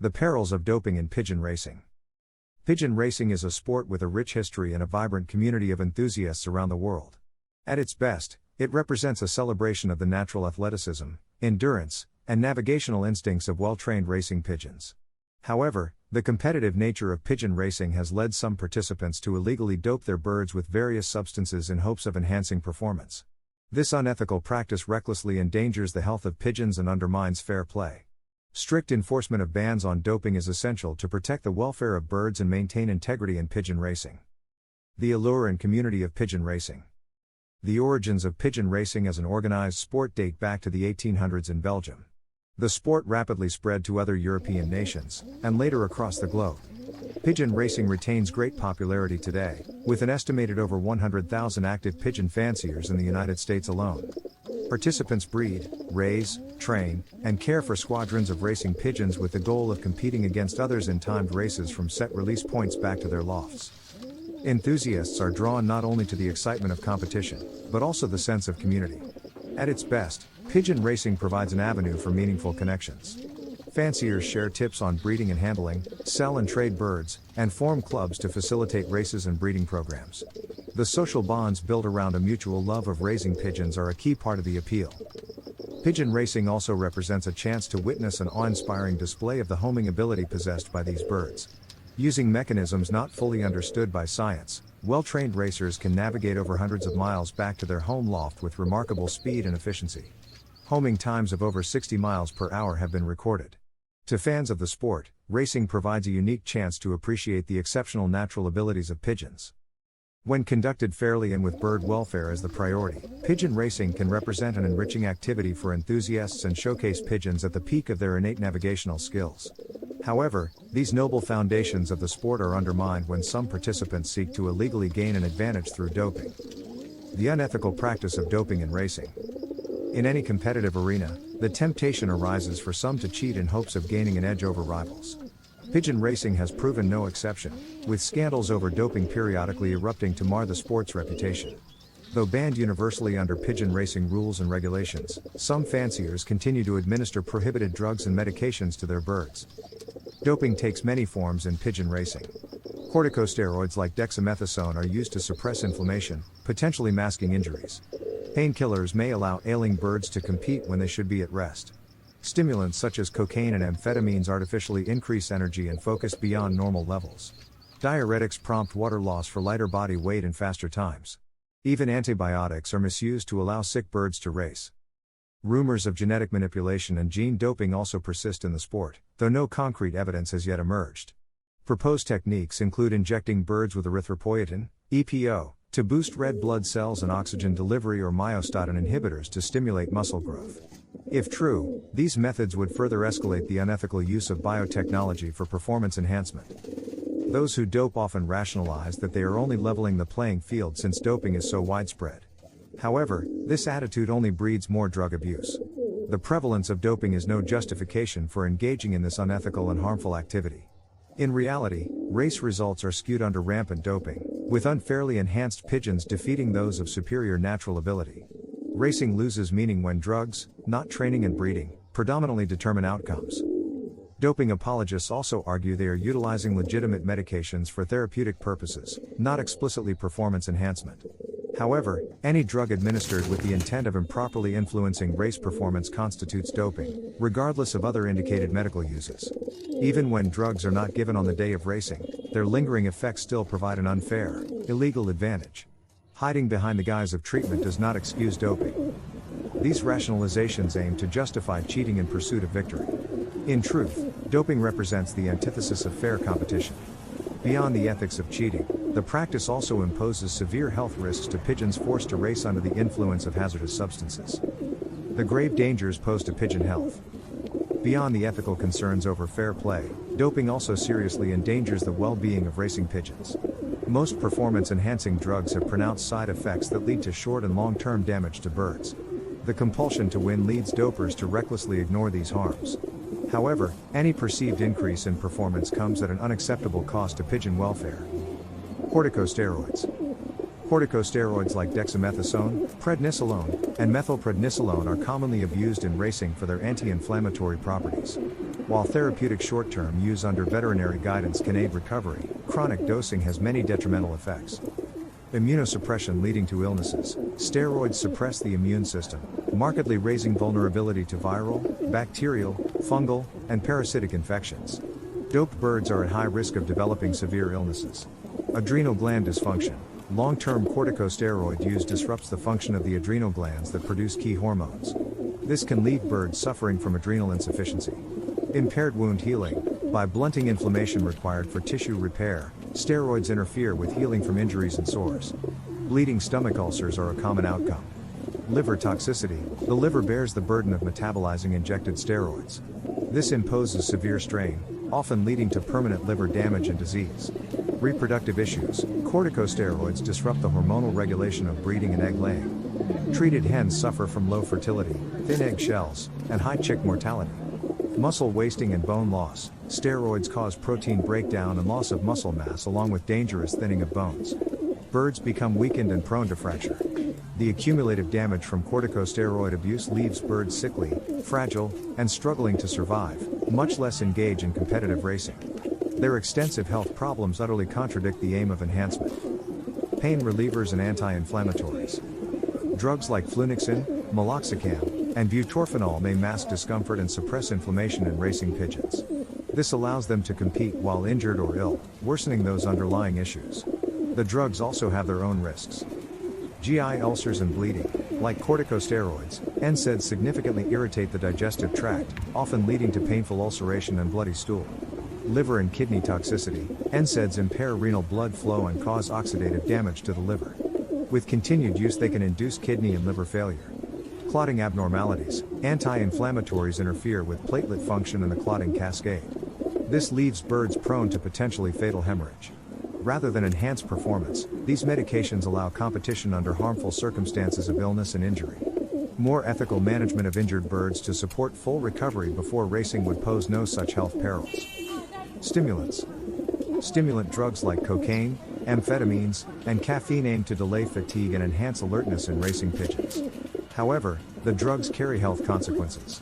The perils of doping in pigeon racing. Pigeon racing is a sport with a rich history and a vibrant community of enthusiasts around the world. At its best, it represents a celebration of the natural athleticism, endurance, and navigational instincts of well-trained racing pigeons. However, the competitive nature of pigeon racing has led some participants to illegally dope their birds with various substances in hopes of enhancing performance. This unethical practice recklessly endangers the health of pigeons and undermines fair play. Strict enforcement of bans on doping is essential to protect the welfare of birds and maintain integrity in pigeon racing. The allure and community of pigeon racing. The origins of pigeon racing as an organized sport date back to the 1800s in Belgium. The sport rapidly spread to other European nations, and later across the globe. Pigeon racing retains great popularity today, with an estimated over 100,000 active pigeon fanciers in the United States alone. Participants breed, raise, train, and care for squadrons of racing pigeons with the goal of competing against others in timed races from set release points back to their lofts. Enthusiasts are drawn not only to the excitement of competition, but also the sense of community. At its best, pigeon racing provides an avenue for meaningful connections. Fanciers share tips on breeding and handling, sell and trade birds, and form clubs to facilitate races and breeding programs. The social bonds built around a mutual love of raising pigeons are a key part of the appeal. Pigeon racing also represents a chance to witness an awe-inspiring display of the homing ability possessed by these birds. Using mechanisms not fully understood by science, well-trained racers can navigate over hundreds of miles back to their home loft with remarkable speed and efficiency. Homing times of over 60 miles per hour have been recorded. To fans of the sport, racing provides a unique chance to appreciate the exceptional natural abilities of pigeons. When conducted fairly and with bird welfare as the priority, pigeon racing can represent an enriching activity for enthusiasts and showcase pigeons at the peak of their innate navigational skills. However, these noble foundations of the sport are undermined when some participants seek to illegally gain an advantage through doping. The unethical practice of doping in racing. In any competitive arena, the temptation arises for some to cheat in hopes of gaining an edge over rivals. Pigeon racing has proven no exception, with scandals over doping periodically erupting to mar the sport's reputation. Though banned universally under pigeon racing rules and regulations, some fanciers continue to administer prohibited drugs and medications to their birds. Doping takes many forms in pigeon racing. Corticosteroids like dexamethasone are used to suppress inflammation, potentially masking injuries. Painkillers may allow ailing birds to compete when they should be at rest. Stimulants such as cocaine and amphetamines artificially increase energy and focus beyond normal levels. Diuretics prompt water loss for lighter body weight and faster times. Even antibiotics are misused to allow sick birds to race. Rumors of genetic manipulation and gene doping also persist in the sport, though no concrete evidence has yet emerged. Proposed techniques include injecting birds with erythropoietin, EPO, to boost red blood cells and oxygen delivery, or myostatin inhibitors to stimulate muscle growth. If true, these methods would further escalate the unethical use of biotechnology for performance enhancement. Those who dope often rationalize that they are only leveling the playing field since doping is so widespread. However, this attitude only breeds more drug abuse. The prevalence of doping is no justification for engaging in this unethical and harmful activity. In reality, race results are skewed under rampant doping, with unfairly enhanced pigeons defeating those of superior natural ability. Racing loses meaning when drugs, not training and breeding, predominantly determine outcomes. Doping apologists also argue they are utilizing legitimate medications for therapeutic purposes, not explicitly performance enhancement. However, any drug administered with the intent of improperly influencing race performance constitutes doping, regardless of other indicated medical uses. Even when drugs are not given on the day of racing, their lingering effects still provide an unfair, illegal advantage. Hiding behind the guise of treatment does not excuse doping. These rationalizations aim to justify cheating in pursuit of victory. In truth, doping represents the antithesis of fair competition. Beyond the ethics of cheating, the practice also imposes severe health risks to pigeons forced to race under the influence of hazardous substances. The grave dangers posed to pigeon health. Beyond the ethical concerns over fair play, doping also seriously endangers the well-being of racing pigeons. Most performance-enhancing drugs have pronounced side effects that lead to short and long-term damage to birds. The compulsion to win leads dopers to recklessly ignore these harms. However, any perceived increase in performance comes at an unacceptable cost to pigeon welfare. Corticosteroids. Corticosteroids like dexamethasone, prednisolone, and methylprednisolone are commonly abused in racing for their anti-inflammatory properties. While therapeutic short-term use under veterinary guidance can aid recovery, chronic dosing has many detrimental effects. Immunosuppression leading to illnesses. Steroids suppress the immune system, markedly raising vulnerability to viral, bacterial, fungal, and parasitic infections. Doped birds are at high risk of developing severe illnesses. Adrenal gland dysfunction. Long-term corticosteroid use disrupts the function of the adrenal glands that produce key hormones. This can leave birds suffering from adrenal insufficiency. Impaired wound healing. By blunting inflammation required for tissue repair, steroids interfere with healing from injuries and sores. Bleeding stomach ulcers are a common outcome. Liver toxicity. The liver bears the burden of metabolizing injected steroids. This imposes severe strain, often leading to permanent liver damage and disease. Reproductive issues. Corticosteroids disrupt the hormonal regulation of breeding and egg laying. Treated hens suffer from low fertility, thin egg shells, and high chick mortality. Muscle wasting and bone loss. Steroids cause protein breakdown and loss of muscle mass along with dangerous thinning of bones. Birds become weakened and prone to fracture. The accumulative damage from corticosteroid abuse leaves birds sickly, fragile, and struggling to survive, much less engage in competitive racing. Their extensive health problems utterly contradict the aim of enhancement. Pain relievers and anti-inflammatories. Drugs like flunixin, meloxicam, and butorphanol may mask discomfort and suppress inflammation in racing pigeons. This allows them to compete while injured or ill, worsening those underlying issues. The drugs also have their own risks. GI ulcers and bleeding. Like corticosteroids, NSAIDs significantly irritate the digestive tract, often leading to painful ulceration and bloody stool. Liver and kidney toxicity. NSAIDs impair renal blood flow and cause oxidative damage to the liver. With continued use they can induce kidney and liver failure. Clotting abnormalities. Anti-inflammatories interfere with platelet function and the clotting cascade. This leaves birds prone to potentially fatal hemorrhage. Rather than enhance performance, these medications allow competition under harmful circumstances of illness and injury. More ethical management of injured birds to support full recovery before racing would pose no such health perils. Stimulants. Stimulant drugs like cocaine, amphetamines, and caffeine aim to delay fatigue and enhance alertness in racing pigeons. However, the drugs carry health consequences.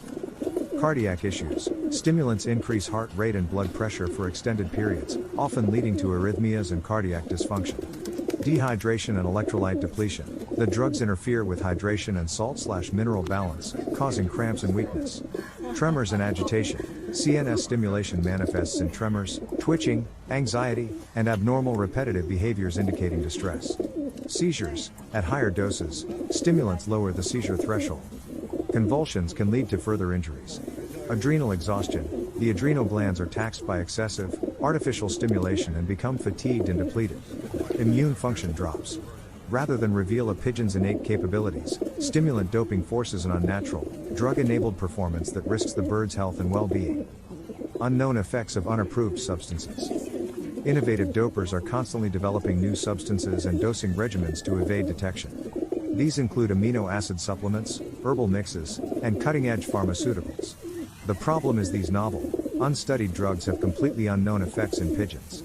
Cardiac issues. Stimulants increase heart rate and blood pressure for extended periods, often leading to arrhythmias and cardiac dysfunction. Dehydration and electrolyte depletion. The drugs interfere with hydration and salt/mineral balance, causing cramps and weakness. Tremors and agitation. CNS stimulation manifests in tremors, twitching, anxiety, and abnormal repetitive behaviors indicating distress. Seizures. At higher doses, stimulants lower the seizure threshold. Convulsions can lead to further injuries. Adrenal exhaustion. The adrenal glands are taxed by excessive, artificial stimulation and become fatigued and depleted. Immune function drops. Rather than reveal a pigeon's innate capabilities, stimulant doping forces an unnatural, drug-enabled performance that risks the bird's health and well-being. Unknown effects of unapproved substances. Innovative dopers are constantly developing new substances and dosing regimens to evade detection. These include amino acid supplements, herbal mixes, and cutting-edge pharmaceuticals. The problem is these novel, unstudied drugs have completely unknown effects in pigeons.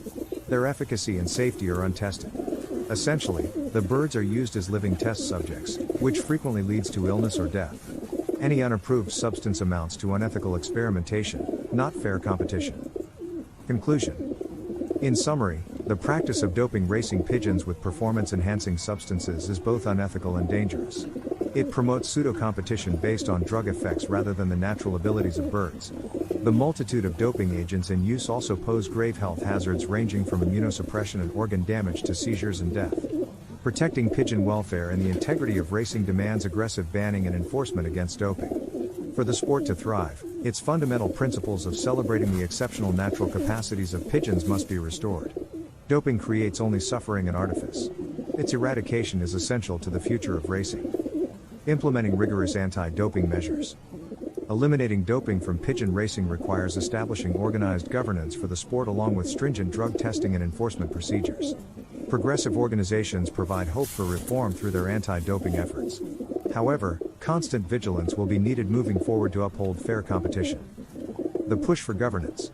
Their efficacy and safety are untested. Essentially, the birds are used as living test subjects, which frequently leads to illness or death. Any unapproved substance amounts to unethical experimentation, not fair competition. Conclusion. In summary, the practice of doping racing pigeons with performance-enhancing substances is both unethical and dangerous. It promotes pseudo-competition based on drug effects rather than the natural abilities of birds. The multitude of doping agents in use also pose grave health hazards ranging from immunosuppression and organ damage to seizures and death. Protecting pigeon welfare and the integrity of racing demands aggressive banning and enforcement against doping. For the sport to thrive, its fundamental principles of celebrating the exceptional natural capacities of pigeons must be restored. Doping creates only suffering and artifice. Its eradication is essential to the future of racing. Implementing rigorous anti-doping measures. Eliminating doping from pigeon racing requires establishing organized governance for the sport along with stringent drug testing and enforcement procedures. Progressive organizations provide hope for reform through their anti-doping efforts. However, constant vigilance will be needed moving forward to uphold fair competition. The push for governance.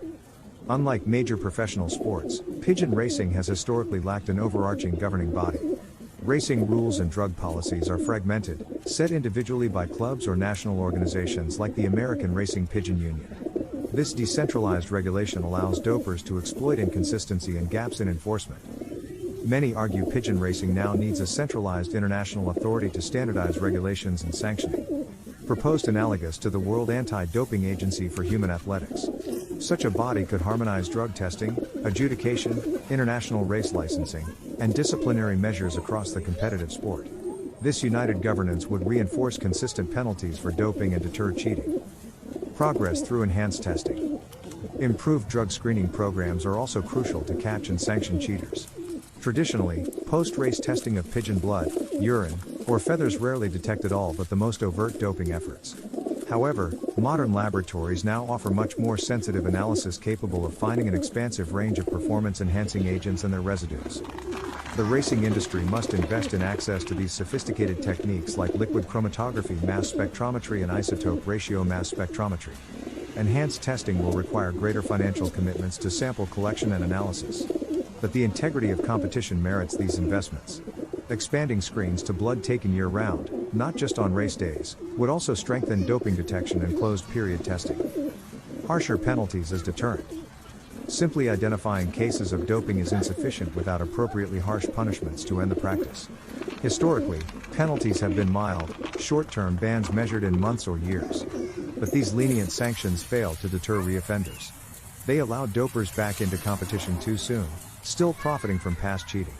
Unlike major professional sports, pigeon racing has historically lacked an overarching governing body. Racing rules and drug policies are fragmented, set individually by clubs or national organizations like the American Racing Pigeon Union. This decentralized regulation allows dopers to exploit inconsistency and gaps in enforcement. Many argue pigeon racing now needs a centralized international authority to standardize regulations and sanctioning. Proposed analogous to the World Anti-Doping Agency for Human Athletics. Such a body could harmonize drug testing, adjudication, international race licensing, and disciplinary measures across the competitive sport. This united governance would reinforce consistent penalties for doping and deter cheating. Progress through enhanced testing. Improved drug screening programs are also crucial to catch and sanction cheaters. Traditionally, post-race testing of pigeon blood, urine, or feathers rarely detected all but the most overt doping efforts. However, modern laboratories now offer much more sensitive analysis capable of finding an expansive range of performance-enhancing agents and their residues. The racing industry must invest in access to these sophisticated techniques like liquid chromatography, mass spectrometry, and isotope ratio mass spectrometry. Enhanced testing will require greater financial commitments to sample collection and analysis. But the integrity of competition merits these investments. Expanding screens to blood taken year-round, not just on race days, would also strengthen doping detection and closed-period testing. Harsher penalties as deterrent. Simply identifying cases of doping is insufficient without appropriately harsh punishments to end the practice. Historically, penalties have been mild, short-term bans measured in months or years. But these lenient sanctions fail to deter reoffenders. They allow dopers back into competition too soon, still profiting from past cheating.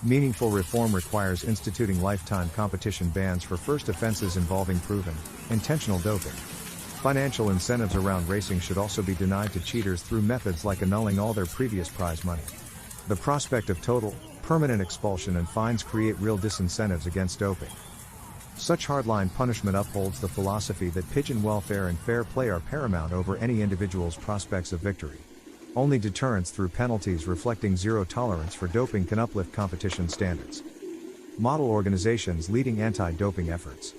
Meaningful reform requires instituting lifetime competition bans for first offenses involving proven, intentional doping. Financial incentives around racing should also be denied to cheaters through methods like annulling all their previous prize money. The prospect of total, permanent expulsion and fines create real disincentives against doping. Such hardline punishment upholds the philosophy that pigeon welfare and fair play are paramount over any individual's prospects of victory. Only deterrence through penalties reflecting zero tolerance for doping can uplift competition standards. Model organizations leading anti-doping efforts.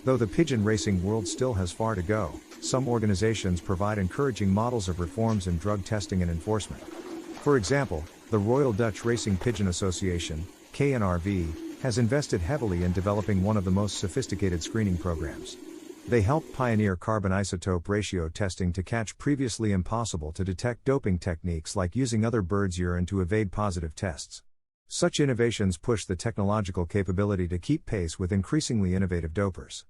Though the pigeon racing world still has far to go, some organizations provide encouraging models of reforms in drug testing and enforcement. For example, the Royal Dutch Racing Pigeon Association, KNRV, has invested heavily in developing one of the most sophisticated screening programs. They helped pioneer carbon isotope ratio testing to catch previously impossible to detect doping techniques like using other birds' urine to evade positive tests. Such innovations push the technological capability to keep pace with increasingly innovative dopers.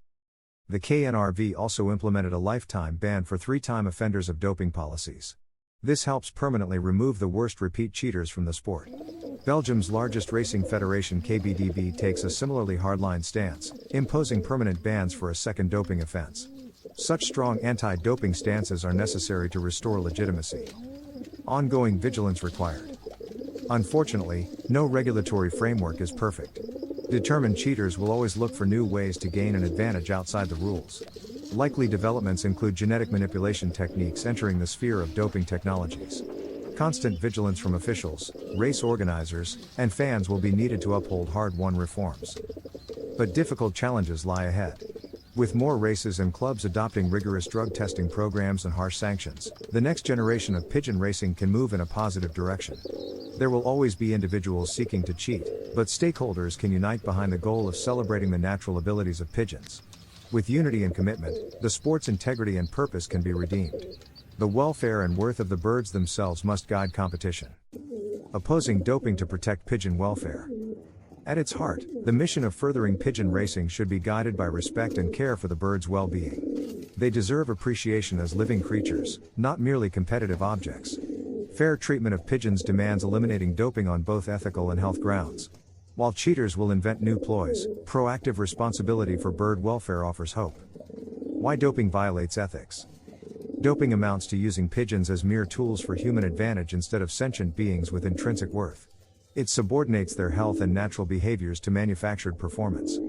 The KNRV also implemented a lifetime ban for three-time offenders of doping policies. This helps permanently remove the worst repeat cheaters from the sport. Belgium's largest racing federation KBDB takes a similarly hardline stance, imposing permanent bans for a second doping offense. Such strong anti-doping stances are necessary to restore legitimacy. Ongoing vigilance required. Unfortunately, no regulatory framework is perfect. Determined cheaters will always look for new ways to gain an advantage outside the rules. Likely developments include genetic manipulation techniques entering the sphere of doping technologies. Constant vigilance from officials, race organizers, and fans will be needed to uphold hard-won reforms. But difficult challenges lie ahead. With more races and clubs adopting rigorous drug testing programs and harsh sanctions, the next generation of pigeon racing can move in a positive direction. There will always be individuals seeking to cheat, but stakeholders can unite behind the goal of celebrating the natural abilities of pigeons. With unity and commitment, the sport's integrity and purpose can be redeemed. The welfare and worth of the birds themselves must guide competition. Opposing doping to protect pigeon welfare. At its heart, the mission of furthering pigeon racing should be guided by respect and care for the birds' well-being. They deserve appreciation as living creatures, not merely competitive objects. Fair treatment of pigeons demands eliminating doping on both ethical and health grounds. While cheaters will invent new ploys, proactive responsibility for bird welfare offers hope. Why doping violates ethics? Doping amounts to using pigeons as mere tools for human advantage instead of sentient beings with intrinsic worth. It subordinates their health and natural behaviors to manufactured performance.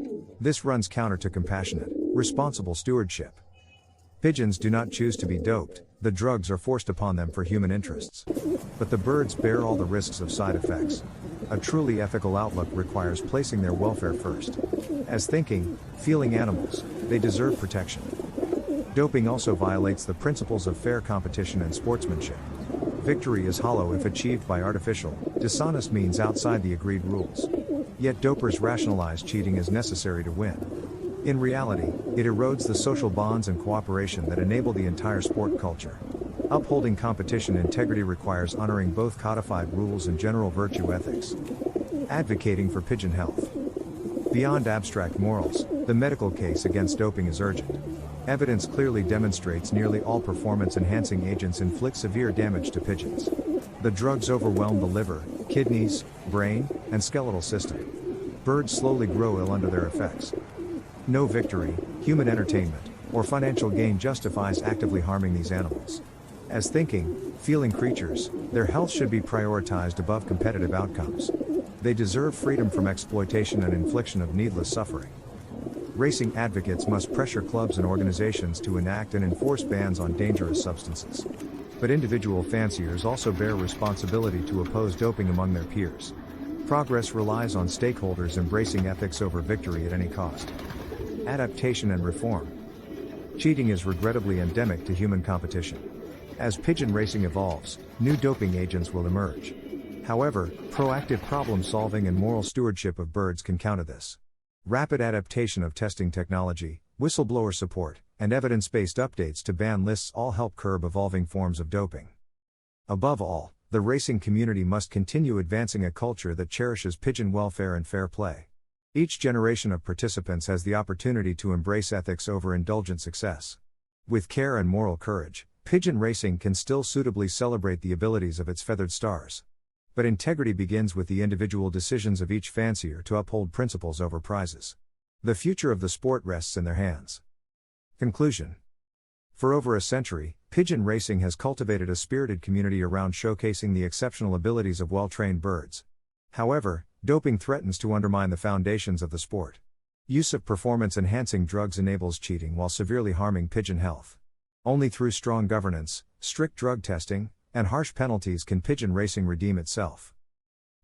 This runs counter to compassionate, responsible stewardship. Pigeons do not choose to be doped, the drugs are forced upon them for human interests. But the birds bear all the risks of side effects. A truly ethical outlook requires placing their welfare first. As thinking, feeling animals, they deserve protection. Doping also violates the principles of fair competition and sportsmanship. Victory is hollow if achieved by artificial, dishonest means outside the agreed rules. Yet dopers rationalize cheating as necessary to win. In reality, it erodes the social bonds and cooperation that enable the entire sport culture. Upholding competition integrity requires honoring both codified rules and general virtue ethics. Advocating for pigeon health. Beyond abstract morals, the medical case against doping is urgent. Evidence clearly demonstrates nearly all performance-enhancing agents inflict severe damage to pigeons. The drugs overwhelm the liver, kidneys, brain, and skeletal system. Birds slowly grow ill under their effects. No victory, human entertainment, or financial gain justifies actively harming these animals. As thinking, feeling creatures, their health should be prioritized above competitive outcomes. They deserve freedom from exploitation and infliction of needless suffering. Racing advocates must pressure clubs and organizations to enact and enforce bans on dangerous substances. But individual fanciers also bear responsibility to oppose doping among their peers. Progress relies on stakeholders embracing ethics over victory at any cost. Adaptation and reform. Cheating is regrettably endemic to human competition. As pigeon racing evolves, new doping agents will emerge. However, proactive problem solving and moral stewardship of birds can counter this. Rapid adaptation of testing technology, whistleblower support, and evidence-based updates to ban lists all help curb evolving forms of doping. Above all, the racing community must continue advancing a culture that cherishes pigeon welfare and fair play. Each generation of participants has the opportunity to embrace ethics over indulgent success. With care and moral courage, pigeon racing can still suitably celebrate the abilities of its feathered stars. But integrity begins with the individual decisions of each fancier to uphold principles over prizes. The future of the sport rests in their hands. Conclusion. For over a century, pigeon racing has cultivated a spirited community around showcasing the exceptional abilities of well-trained birds. However, doping threatens to undermine the foundations of the sport. Use of performance-enhancing drugs enables cheating while severely harming pigeon health. Only through strong governance, strict drug testing, and harsh penalties can pigeon racing redeem itself.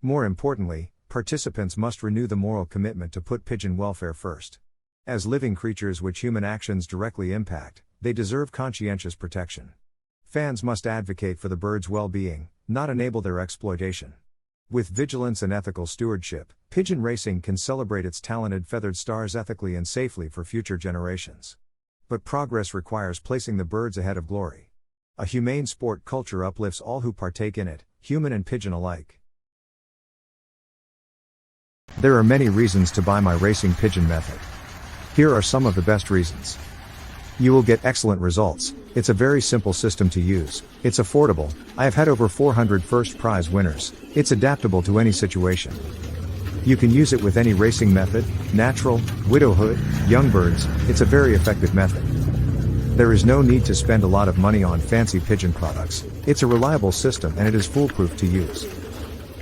More importantly, participants must renew the moral commitment to put pigeon welfare first. As living creatures which human actions directly impact, they deserve conscientious protection. Fans must advocate for the birds' well-being, not enable their exploitation. With vigilance and ethical stewardship, pigeon racing can celebrate its talented feathered stars ethically and safely for future generations. But progress requires placing the birds ahead of glory. A humane sport culture uplifts all who partake in it, human and pigeon alike. There are many reasons to buy my racing pigeon method. Here are some of the best reasons. You will get excellent results. It's a very simple system to use. It's affordable. I have had over 400 first prize winners. It's adaptable to any situation. You can use it with any racing method, natural, widowhood, young birds. It's a very effective method. There is no need to spend a lot of money on fancy pigeon products. It's a reliable system and it is foolproof to use.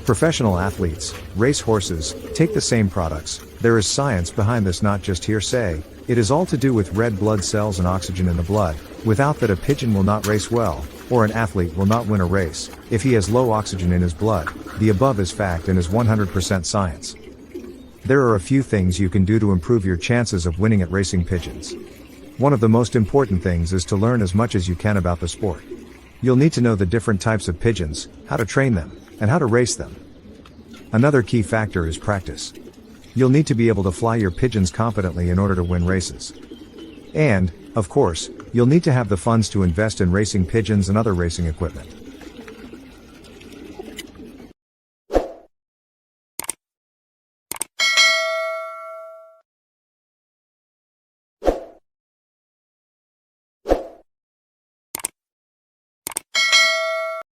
Professional athletes, race horses, take the same products. There is science behind this, not just hearsay. It is all to do with red blood cells and oxygen in the blood. Without that, a pigeon will not race well, or an athlete will not win a race. If he has low oxygen in his blood, the above is fact and is 100% science. There are a few things you can do to improve your chances of winning at racing pigeons. One of the most important things is to learn as much as you can about the sport. You'll need to know the different types of pigeons, how to train them, and how to race them. Another key factor is practice. You'll need to be able to fly your pigeons confidently in order to win races. And, of course, you'll need to have the funds to invest in racing pigeons and other racing equipment.